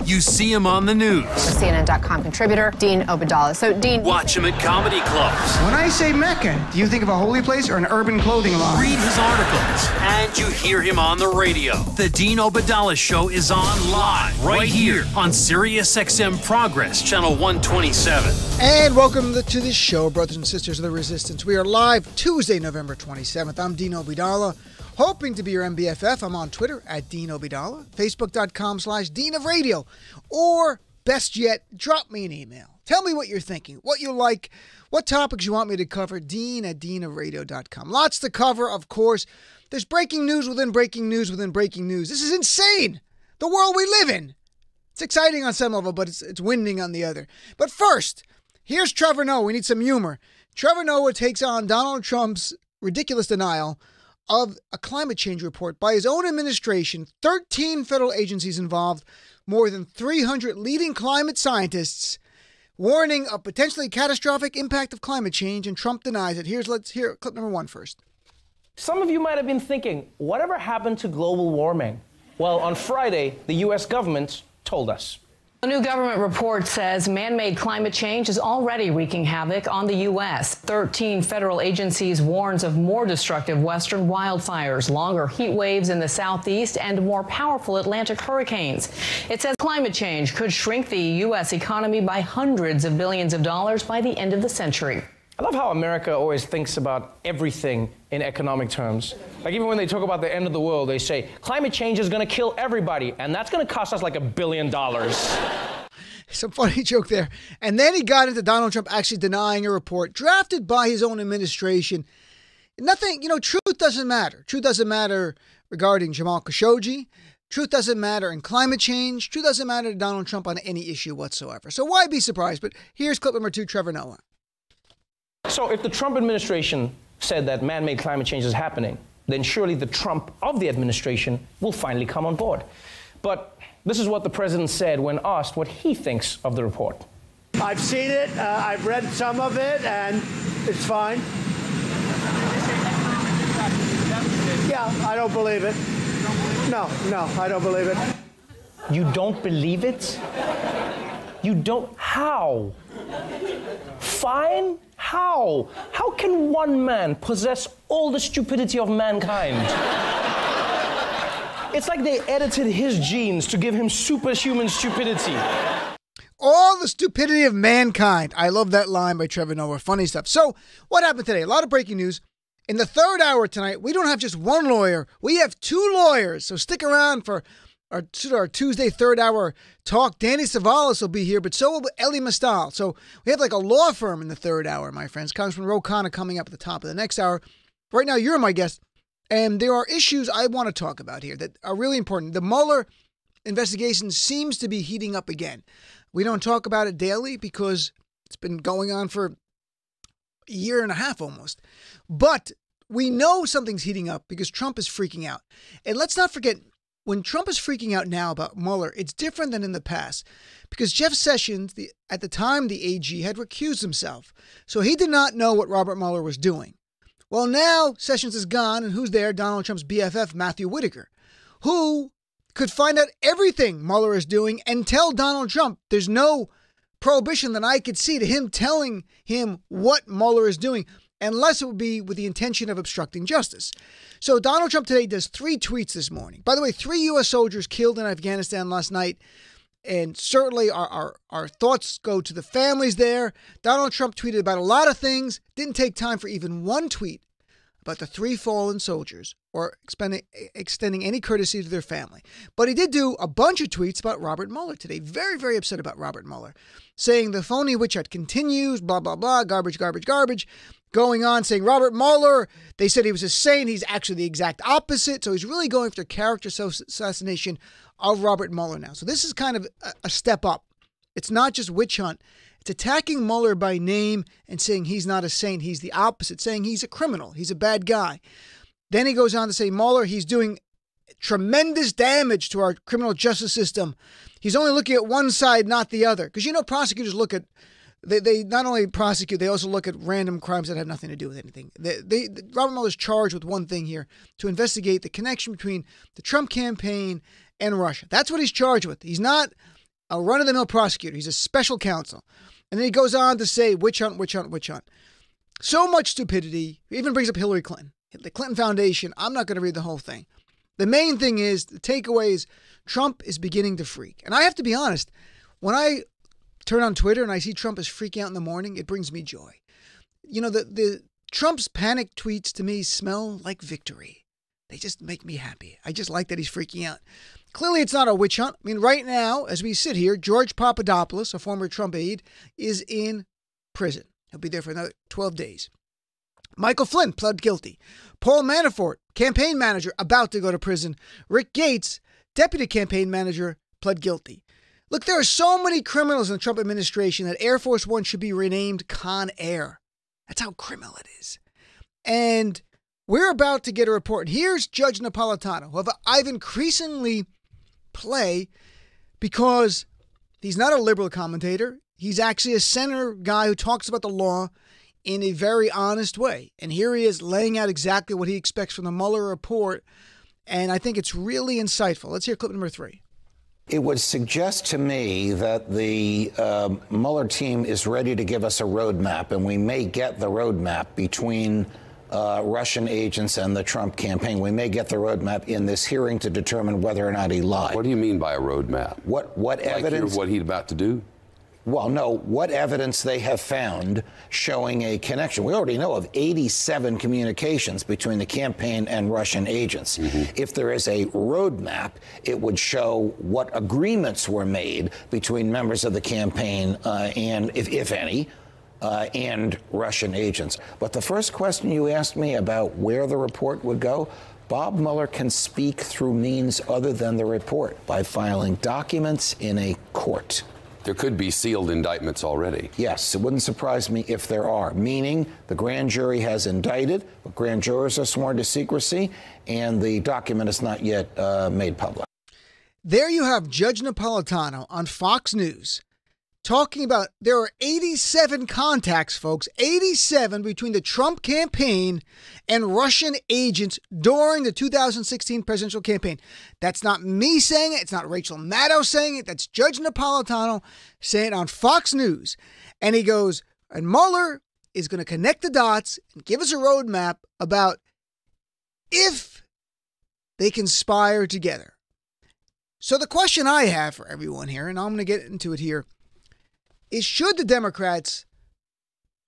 You see him on the news. CNN.com contributor, Dean Obeidallah. So, Dean... Watch him at comedy clubs. When I say Mecca, do you think of a holy place or an urban clothing line? Read his articles. And you hear him on the radio. The Dean Obeidallah Show is on live right here on SiriusXM Progress, Channel 127. And welcome to the show, brothers and sisters of the resistance. We are live Tuesday, November 27th. I'm Dean Obeidallah, hoping to be your MBFF. I'm on Twitter at Dean Obeidallah, Facebook.com/Dean of Radio, or best yet, drop me an email. Tell me what you're thinking, what you like, what topics you want me to cover, Dean at deanofradio.com. Lots to cover, of course. There's breaking news within breaking news within breaking news. This is insane, the world we live in. It's exciting on some level, but it's winding on the other. But first, here's Trevor Noah. We need some humor. Trevor Noah takes on Donald Trump's ridiculous denial of a climate change report by his own administration, 13 federal agencies involved, more than 300 leading climate scientists warning of potentially catastrophic impact of climate change, and Trump denies it. Let's hear clip number one first. Some of you might have been thinking, whatever happened to global warming? Well, on Friday, the U.S. government told us. A new government report says man-made climate change is already wreaking havoc on the U.S. 13 federal agencies warns of more destructive western wildfires, longer heat waves in the southeast, and more powerful Atlantic hurricanes. It says climate change could shrink the U.S. economy by hundreds of billions of dollars by the end of the century. I love how America always thinks about everything in economic terms. Like even when they talk about the end of the world, they say, climate change is going to kill everybody, and that's going to cost us like $1 billion. Some funny joke there. And then he got into Donald Trump actually denying a report drafted by his own administration. Nothing, truth doesn't matter. Truth doesn't matter regarding Jamal Khashoggi. Truth doesn't matter in climate change. Truth doesn't matter to Donald Trump on any issue whatsoever. So why be surprised? But here's clip number two, Trevor Noah. So if the Trump administration said that man-made climate change is happening, then surely the Trump of the administration will finally come on board. But this is what the president said when asked what he thinks of the report. I've seen it, I've read some of it, and it's fine. Yeah, I don't believe it. No, I don't believe it. You don't believe it? You don't? How? Fine? How? How can one man possess all the stupidity of mankind? It's like they edited his genes to give him superhuman stupidity. All the stupidity of mankind. I love that line by Trevor Noah. Funny stuff. So, what happened today? A lot of breaking news. In the third hour tonight, we don't have just one lawyer. We have two lawyers. So stick around for our Tuesday third hour talk. Danny Savalas will be here, but so will Elie Mystal. So we have like a law firm in the third hour, my friends. Congressman Ro Khanna coming up at the top of the next hour. Right now, you're my guest. And there are issues I want to talk about here that are really important. The Mueller investigation seems to be heating up again. We don't talk about it daily because it's been going on for a year and a half almost. But we know something's heating up because Trump is freaking out. And let's not forget, when Trump is freaking out now about Mueller, it's different than in the past because Jeff Sessions, at the time the AG, had recused himself. So he did not know what Robert Mueller was doing. Well, now Sessions is gone, and who's there? Donald Trump's BFF, Matthew Whitaker, who could find out everything Mueller is doing and tell Donald Trump. There's no prohibition that I could see to him telling him what Mueller is doing, unless it would be with the intention of obstructing justice. So Donald Trump today does 3 tweets this morning. By the way, 3 U.S. soldiers killed in Afghanistan last night. And certainly our thoughts go to the families there. Donald Trump tweeted about a lot of things. Didn't take time for even one tweet about the 3 fallen soldiers or extending any courtesy to their family. But he did do a bunch of tweets about Robert Mueller today. Very, very upset about Robert Mueller. Saying the phony witch hunt continues, blah, blah, blah, garbage, garbage, garbage. Going on saying Robert Mueller, they said he was a saint. He's actually the exact opposite. So he's really going after character assassination of Robert Mueller now. So this is kind of a step up. It's not just witch hunt. It's attacking Mueller by name and saying he's not a saint. He's the opposite, saying he's a criminal. He's a bad guy. Then he goes on to say Mueller, he's doing tremendous damage to our criminal justice system. He's only looking at one side, not the other. Because, prosecutors look at, they not only prosecute, they also look at random crimes that have nothing to do with anything. Robert Mueller's charged with one thing here, to investigate the connection between the Trump campaign and Russia. That's what he's charged with. He's not a run-of-the-mill prosecutor. He's a special counsel. And then he goes on to say, witch hunt, witch hunt, witch hunt. So much stupidity. He even brings up Hillary Clinton. The Clinton Foundation. I'm not going to read the whole thing. The main thing is, the takeaway is, Trump is beginning to freak. And I have to be honest, when I turn on Twitter and I see Trump is freaking out in the morning, it brings me joy. You know, the Trump's panic tweets to me smell like victory. They just make me happy. I just like that he's freaking out. Clearly, it's not a witch hunt. I mean, right now, as we sit here, George Papadopoulos, a former Trump aide, is in prison. He'll be there for another 12 days. Michael Flynn pled guilty. Paul Manafort, campaign manager, about to go to prison. Rick Gates, deputy campaign manager, pled guilty. Look, there are so many criminals in the Trump administration that Air Force One should be renamed Con Air. That's how criminal it is. And we're about to get a report. Here's Judge Napolitano, who I've increasingly play because he's not a liberal commentator. He's actually a center guy who talks about the law in a very honest way. And here he is laying out exactly what he expects from the Mueller report. And I think it's really insightful. Let's hear clip number 3. It would suggest to me that the Mueller team is ready to give us a roadmap, and we may get the roadmap between Russian agents and the Trump campaign. We may get the roadmap in this hearing to determine whether or not he lied. What do you mean by a roadmap? What Like evidence? what he's about to do? Well, no, what evidence they have found showing a connection. We already know of 87 communications between the campaign and Russian agents. If there is a roadmap, it would show what agreements were made between members of the campaign and, if any, and Russian agents. But the first question you asked me about where the report would go, Bob Mueller can speak through means other than the report by filing documents in a court. There could be sealed indictments already. Yes, it wouldn't surprise me if there are, meaning the grand jury has indicted, but grand jurors are sworn to secrecy, and the document is not yet made public. There you have Judge Napolitano on Fox News talking about there are 87 contacts, folks, 87 between the Trump campaign and Russian agents during the 2016 presidential campaign. That's not me saying it. It's not Rachel Maddow saying it. That's Judge Napolitano saying it on Fox News. And he goes, and Mueller is going to connect the dots and give us a roadmap about if they conspire together. So the question I have for everyone here, and I'm going to get into it here, is should the Democrats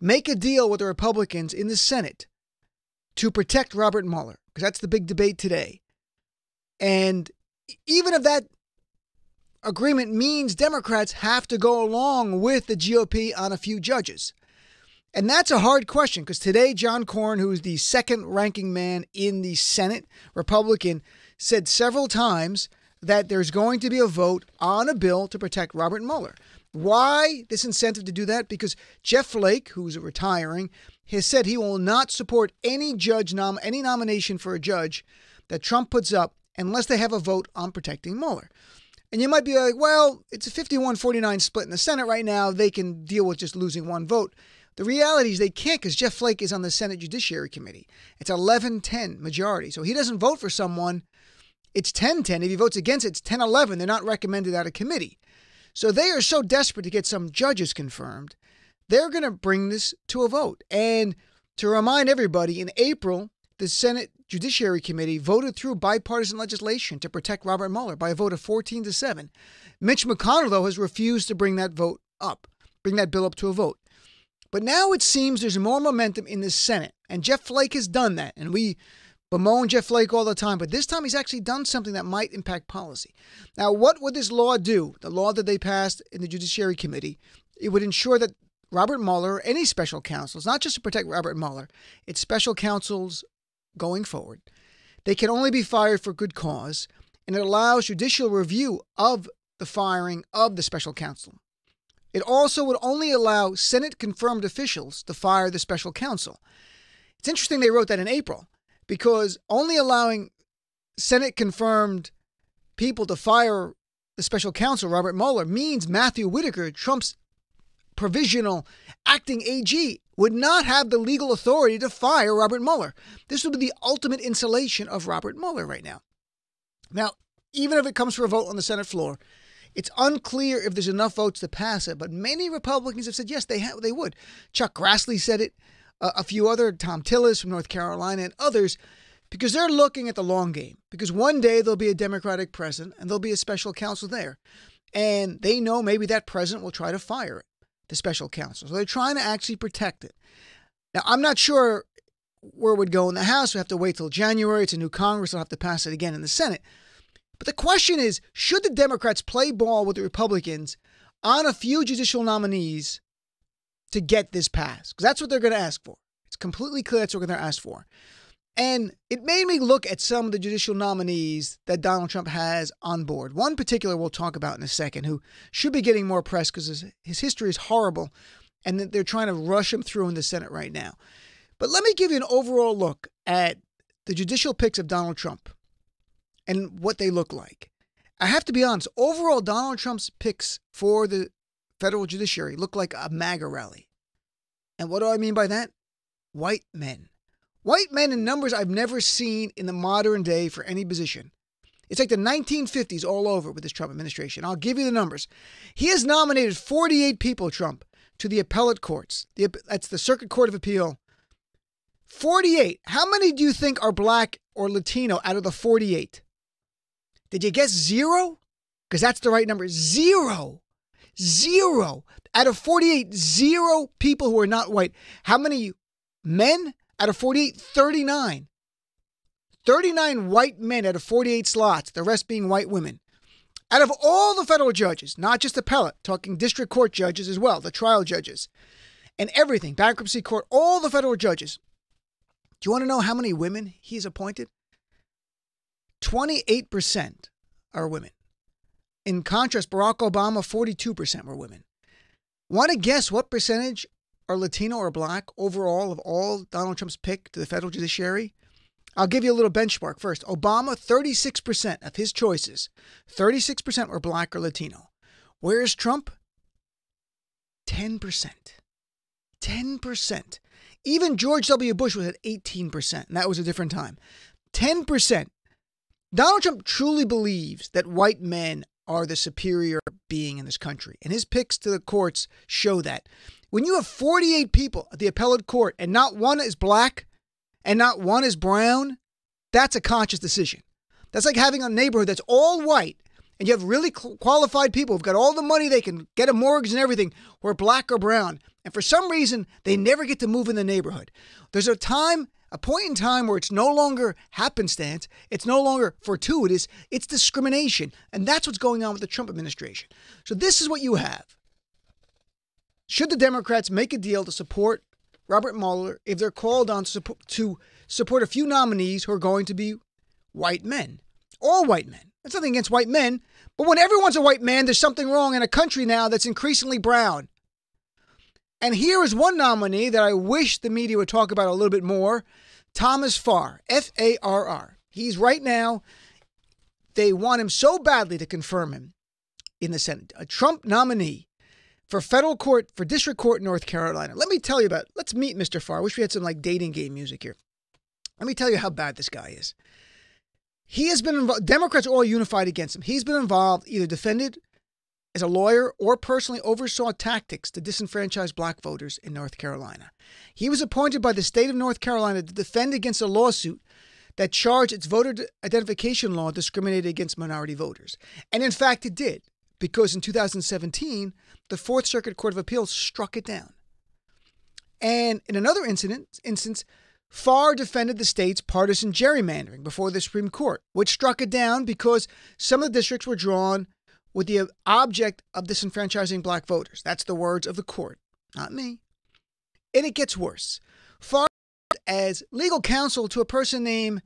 make a deal with the Republicans in the Senate to protect Robert Mueller? Because that's the big debate today. And even if that agreement means Democrats have to go along with the GOP on a few judges. And that's a hard question because today John Cornyn, who is the second ranking man in the Senate, Republican, said several times that there's going to be a vote on a bill to protect Robert Mueller. Why this incentive to do that? Because Jeff Flake, who's retiring, has said he will not support any any nomination for a judge that Trump puts up unless they have a vote on protecting Mueller. And you might be like, well, it's a 51-49 split in the Senate right now. They can deal with just losing one vote. The reality is they can't because Jeff Flake is on the Senate Judiciary Committee. It's 11-10 majority. So he doesn't vote for someone. It's 10-10. If he votes against it, it's 10-11. They're not recommended out of committee. So they are so desperate to get some judges confirmed, they're going to bring this to a vote. And to remind everybody, in April, the Senate Judiciary Committee voted through bipartisan legislation to protect Robert Mueller by a vote of 14-7. Mitch McConnell, though, has refused to bring that bill up to a vote. But now it seems there's more momentum in the Senate, and Jeff Flake has done that. And we bemoan Jeff Flake all the time, but this time he's actually done something that might impact policy. Now, what would this law do? The law that they passed in the Judiciary Committee, it would ensure that Robert Mueller, or any special counsels, not just to protect Robert Mueller, it's special counsels going forward. They can only be fired for good cause, and it allows judicial review of the firing of the special counsel. It also would only allow Senate-confirmed officials to fire the special counsel. It's interesting they wrote that in April, because only allowing Senate-confirmed people to fire the special counsel, Robert Mueller, means Matthew Whitaker, Trump's provisional acting AG, would not have the legal authority to fire Robert Mueller. This would be the ultimate insulation of Robert Mueller right now. Now, even if it comes for a vote on the Senate floor, It's unclear if there's enough votes to pass it, but many Republicans have said yes, they would. Chuck Grassley said it, a few other, Tom Tillis from North Carolina and others, because they're looking at the long game. Because one day there'll be a Democratic president and there'll be a special counsel there. And they know maybe that president will try to fire it, the special counsel. So they're trying to actually protect it. Now, I'm not sure where it would go in the House. We have to wait till January. It's a new Congress. They'll have to pass it again in the Senate. But the question is, should the Democrats play ball with the Republicans on a few judicial nominees to get this passed? Because that's what they're going to ask for. It's completely clear that's what they're going to ask for. And it made me look at some of the judicial nominees that Donald Trump has on board. One particular we'll talk about in a second, who should be getting more press because his history is horrible and that they're trying to rush him through in the Senate right now. But let me give you an overall look at the judicial picks of Donald Trump and what they look like. I have to be honest, overall, Donald Trump's picks for the federal judiciary look like a MAGA rally. And what do I mean by that? White men. White men in numbers I've never seen in the modern day for any position. It's like the 1950s all over with this Trump administration. I'll give you the numbers. He has nominated 48 people, Trump, to the appellate courts. That's the Circuit Court of Appeal. 48. How many do you think are black or Latino out of the 48? Did you guess zero? Because that's the right number. Zero. Zero. Out of 48, zero people who are not white. How many men? Out of 48, 39. 39 white men out of 48 slots, the rest being white women. Out of all the federal judges, not just appellate, talking district court judges as well, the trial judges, and everything, bankruptcy court, all the federal judges. Do you want to know how many women he's appointed? 28% are women. In contrast, Barack Obama, 42% were women. Want to guess what percentage are Latino or black overall of all Donald Trump's pick to the federal judiciary? I'll give you a little benchmark first. Obama, 36% of his choices, 36% were black or Latino. Where's Trump? 10%. 10%. Even George W. Bush was at 18%, and that was a different time. 10%. Donald Trump truly believes that white men are the superior being in this country, and his picks to the courts show that. When you have 48 people at the appellate court and not one is black and not one is brown, that's a conscious decision. That's like having a neighborhood that's all white and you have really qualified people who've got all the money, they can get a mortgage and everything, who are black or brown. And for some reason, they never get to move in the neighborhood. There's a point in time where it's no longer happenstance, it's no longer fortuitous, it's discrimination. And that's what's going on with the Trump administration. So this is what you have. Should the Democrats make a deal to support Robert Mueller if they're called on to support a few nominees who are going to be white men? All white men. That's nothing against white men. But when everyone's a white man, there's something wrong in a country now that's increasingly brown. And here is one nominee that I wish the media would talk about a little bit more. Thomas Farr, F-A-R-R. He's right now, they want him so badly to confirm him in the Senate. A Trump nominee for federal court, for district court in North Carolina. Let me tell you let's meet Mr. Farr. I wish we had some like dating game music here. Let me tell you how bad this guy is. He has been involved, Democrats are all unified against him. He's been involved, either defended as a lawyer or personally oversaw tactics to disenfranchise black voters in North Carolina. He was appointed by the state of North Carolina to defend against a lawsuit that charged its voter identification law discriminated against minority voters. And in fact, it did, because in 2017, the Fourth Circuit Court of Appeals struck it down. And in another instance, Farr defended the state's partisan gerrymandering before the Supreme Court, which struck it down because some of the districts were drawn with the object of disenfranchising black voters. That's the words of the court, not me. And it gets worse. Farr as legal counsel to a person named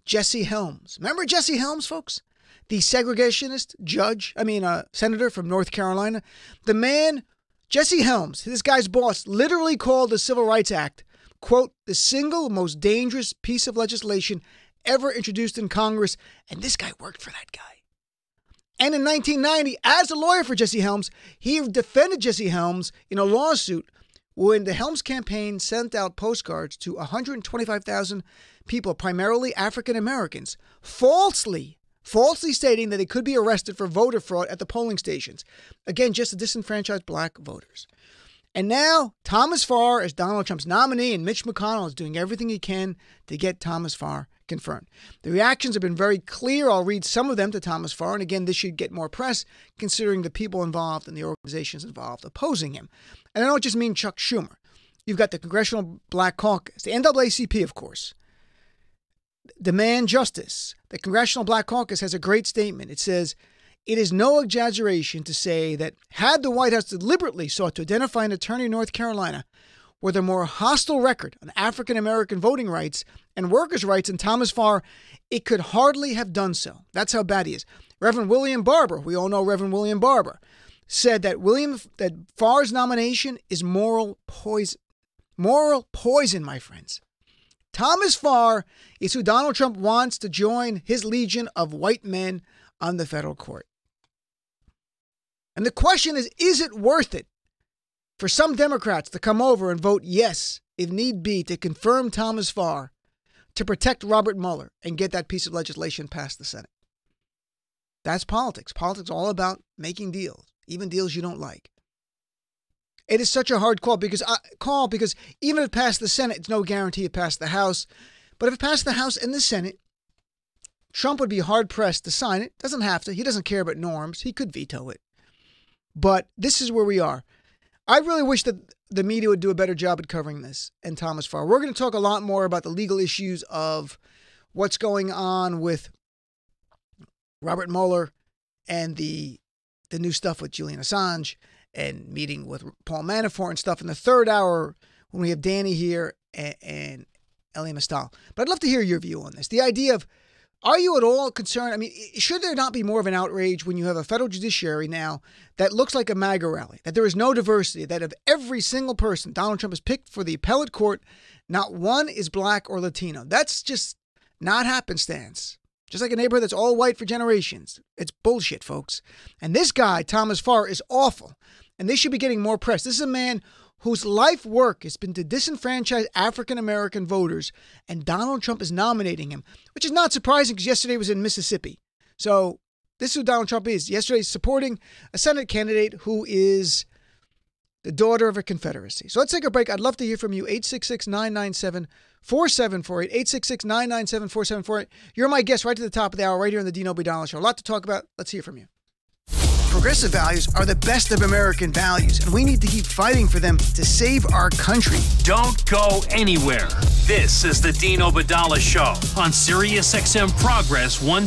Jesse Helms. Remember Jesse Helms, folks? The segregationist senator from North Carolina. The man, Jesse Helms, this guy's boss, literally called the Civil Rights Act, quote, the single most dangerous piece of legislation ever introduced in Congress. And this guy worked for that guy. And in 1990, as a lawyer for Jesse Helms, he defended Jesse Helms in a lawsuit when the Helms campaign sent out postcards to 125,000 people, primarily African Americans, falsely falsely stating that they could be arrested for voter fraud at the polling stations. Again, just to disenfranchise black voters. And now Thomas Farr is Donald Trump's nominee, and Mitch McConnell is doing everything he can to get Thomas Farr confirmed. The reactions have been very clear. I'll read some of them to Thomas Farr. And again, this should get more press considering the people involved and the organizations involved opposing him. And I don't just mean Chuck Schumer. You've got the Congressional Black Caucus, the NAACP, of course. Demand justice. The Congressional Black Caucus has a great statement. It says, "It is no exaggeration to say that had the White House deliberately sought to identify an attorney in North Carolina with a more hostile record on African-American voting rights and workers' rights than Thomas Farr, it could hardly have done so." That's how bad he is. Reverend William Barber, we all know Reverend William Barber, said that Farr's nomination is moral poison. Moral poison, my friends. Thomas Farr is who Donald Trump wants to join his legion of white men on the federal court. And the question is it worth it for some Democrats to come over and vote yes, if need be, to confirm Thomas Farr, to protect Robert Mueller and get that piece of legislation past the Senate? That's politics. Politics is all about making deals, even deals you don't like. It is such a hard call because even if it passed the Senate, it's no guarantee it passed the House. But if it passed the House and the Senate, Trump would be hard-pressed to sign it. Doesn't have to. He doesn't care about norms. He could veto it. But this is where we are. I really wish that the media would do a better job at covering this and Thomas Farr. We're going to talk a lot more about the legal issues of what's going on with Robert Mueller and the new stuff with Julian Assange and meeting with Paul Manafort and stuff in the third hour when we have Danny here and Elie Mystal. But I'd love to hear your view on this. The idea of, are you at all concerned? I mean, should there not be more of an outrage when you have a federal judiciary now that looks like a MAGA rally, that there is no diversity, that of every single person Donald Trump has picked for the appellate court, not one is black or Latino? That's just not happenstance. Just like a neighborhood that's all white for generations. It's bullshit, folks. And this guy, Thomas Farr, is awful. And they should be getting more press. This is a man whose life work has been to disenfranchise African-American voters, and Donald Trump is nominating him, which is not surprising because yesterday was in Mississippi. So this is who Donald Trump is. Yesterday he's supporting a Senate candidate who is the daughter of a Confederacy. So let's take a break. I'd love to hear from you. 866-997-4748. 866-997-4748. You're my guest right to the top of the hour, right here on the Dean Obeidallah Show. A lot to talk about. Let's hear from you. Progressive values are the best of American values, and we need to keep fighting for them to save our country. Don't go anywhere. This is the Dean Obeidallah Show on Sirius XM Progress 1.